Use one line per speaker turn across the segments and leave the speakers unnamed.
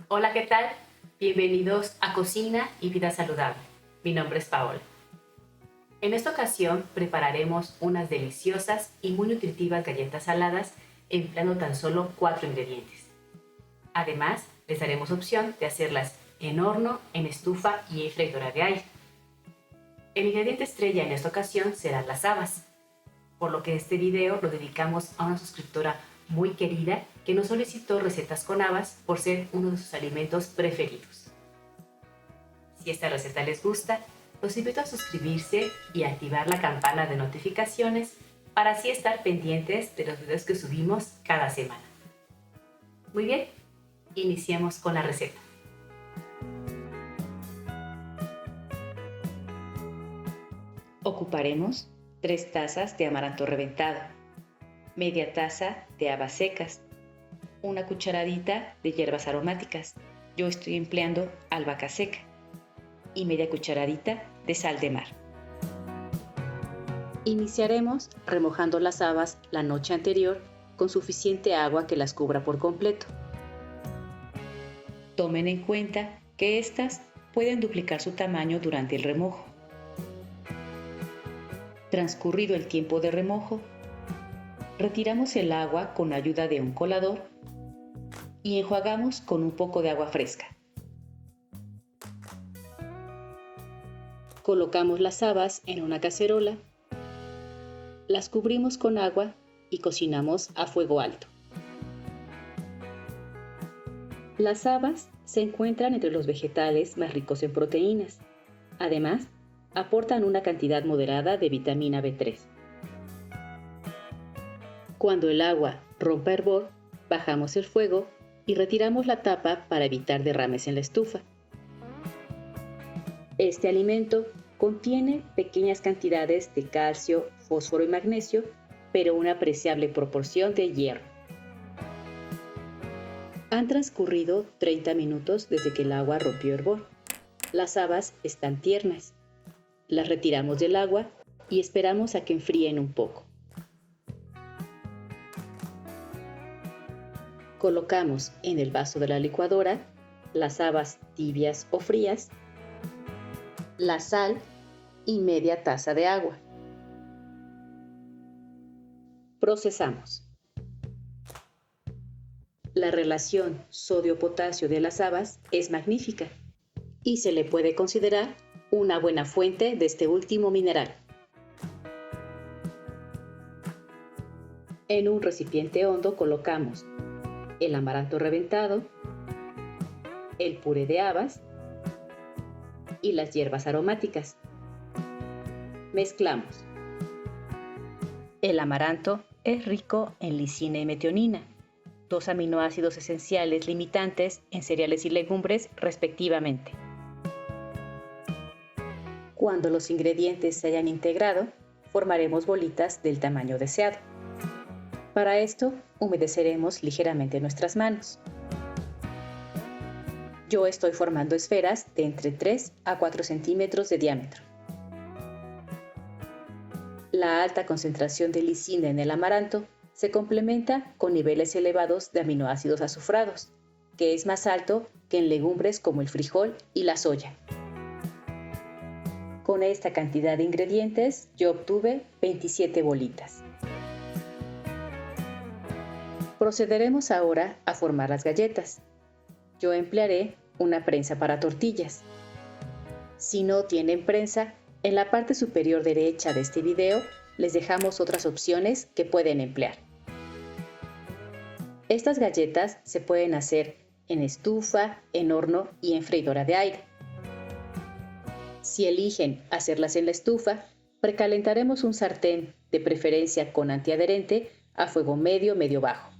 Hola, ¿qué tal? Bienvenidos a Cocina y Vida Saludable. Mi nombre es Paola. En esta ocasión prepararemos unas deliciosas y muy nutritivas galletas saladas empleando tan solo 4 ingredientes. Además, les daremos opción de hacerlas en horno, en estufa y en freidora de aire. El ingrediente estrella en esta ocasión serán las habas, por lo que este video lo dedicamos a una suscriptora muy querida que nos solicitó recetas con habas por ser uno de sus alimentos preferidos. Si esta receta les gusta, los invito a suscribirse y activar la campana de notificaciones para así estar pendientes de los videos que subimos cada semana. Muy bien, iniciemos con la receta. Ocuparemos 3 tazas de amaranto reventado, media taza de habas secas, una cucharadita de hierbas aromáticas, yo estoy empleando albahaca seca, y media cucharadita de sal de mar. Iniciaremos remojando las habas la noche anterior con suficiente agua que las cubra por completo. Tomen en cuenta que estas pueden duplicar su tamaño durante el remojo. Transcurrido el tiempo de remojo, retiramos el agua con ayuda de un colador y enjuagamos con un poco de agua fresca. Colocamos las habas en una cacerola, las cubrimos con agua y cocinamos a fuego alto. Las habas se encuentran entre los vegetales más ricos en proteínas. Además, aportan una cantidad moderada de vitamina B3. Cuando el agua rompa hervor, bajamos el fuego y retiramos la tapa para evitar derrames en la estufa. Este alimento contiene pequeñas cantidades de calcio, fósforo y magnesio, pero una apreciable proporción de hierro. Han transcurrido 30 minutos desde que el agua rompió hervor. Las habas están tiernas. Las retiramos del agua y esperamos a que enfríen un poco. Colocamos en el vaso de la licuadora las habas tibias o frías, la sal y media taza de agua. Procesamos. La relación sodio-potasio de las habas es magnífica y se le puede considerar una buena fuente de este último mineral. En un recipiente hondo colocamos el amaranto reventado, el puré de habas y las hierbas aromáticas. Mezclamos. El amaranto es rico en lisina y metionina, 2 aminoácidos esenciales limitantes en cereales y legumbres respectivamente. Cuando los ingredientes se hayan integrado, formaremos bolitas del tamaño deseado. Para esto, humedeceremos ligeramente nuestras manos. Yo estoy formando esferas de entre 3 a 4 centímetros de diámetro. La alta concentración de lisina en el amaranto se complementa con niveles elevados de aminoácidos azufrados, que es más alto que en legumbres como el frijol y la soya. Con esta cantidad de ingredientes, yo obtuve 27 bolitas. Procederemos ahora a formar las galletas. Yo emplearé una prensa para tortillas. Si no tienen prensa, en la parte superior derecha de este video les dejamos otras opciones que pueden emplear. Estas galletas se pueden hacer en estufa, en horno y en freidora de aire. Si eligen hacerlas en la estufa, precalentaremos un sartén, de preferencia con antiadherente, a fuego medio bajo.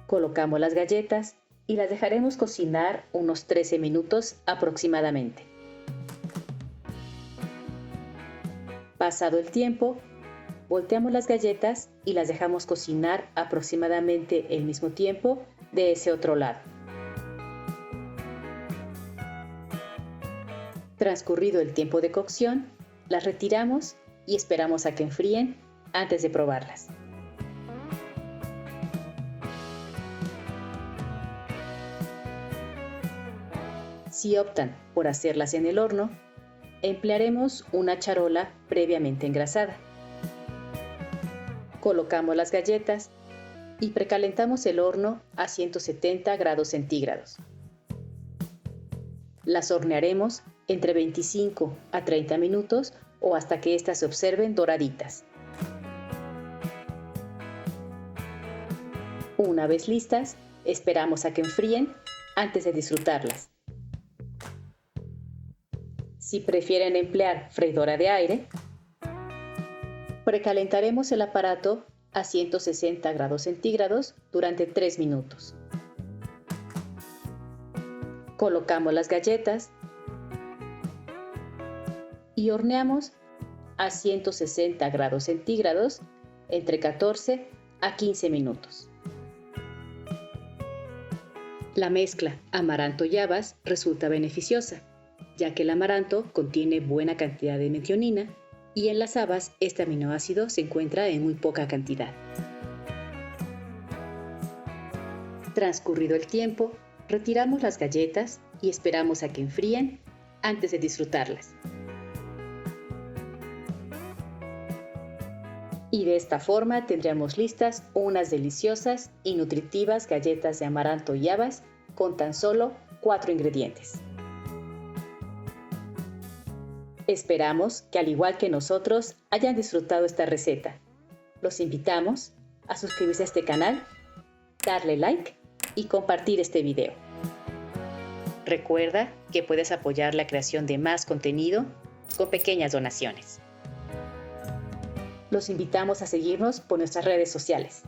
Colocamos las galletas y las dejaremos cocinar unos 13 minutos aproximadamente. Pasado el tiempo, volteamos las galletas y las dejamos cocinar aproximadamente el mismo tiempo de ese otro lado. Transcurrido el tiempo de cocción, las retiramos y esperamos a que enfríen antes de probarlas. Si optan por hacerlas en el horno, emplearemos una charola previamente engrasada. Colocamos las galletas y precalentamos el horno a 170 grados centígrados. Las hornearemos entre 25 a 30 minutos o hasta que éstas se observen doraditas. Una vez listas, esperamos a que enfríen antes de disfrutarlas. Si prefieren emplear freidora de aire, precalentaremos el aparato a 160 grados centígrados durante 3 minutos. Colocamos las galletas y horneamos a 160 grados centígrados entre 14 a 15 minutos. La mezcla amaranto y habas resulta beneficiosa, ya que el amaranto contiene buena cantidad de metionina y en las habas este aminoácido se encuentra en muy poca cantidad. Transcurrido el tiempo, retiramos las galletas y esperamos a que enfríen antes de disfrutarlas. Y de esta forma tendríamos listas unas deliciosas y nutritivas galletas de amaranto y habas con tan solo 4 ingredientes. Esperamos que al igual que nosotros hayan disfrutado esta receta. Los invitamos a suscribirse a este canal, darle like y compartir este video. Recuerda que puedes apoyar la creación de más contenido con pequeñas donaciones. Los invitamos a seguirnos por nuestras redes sociales.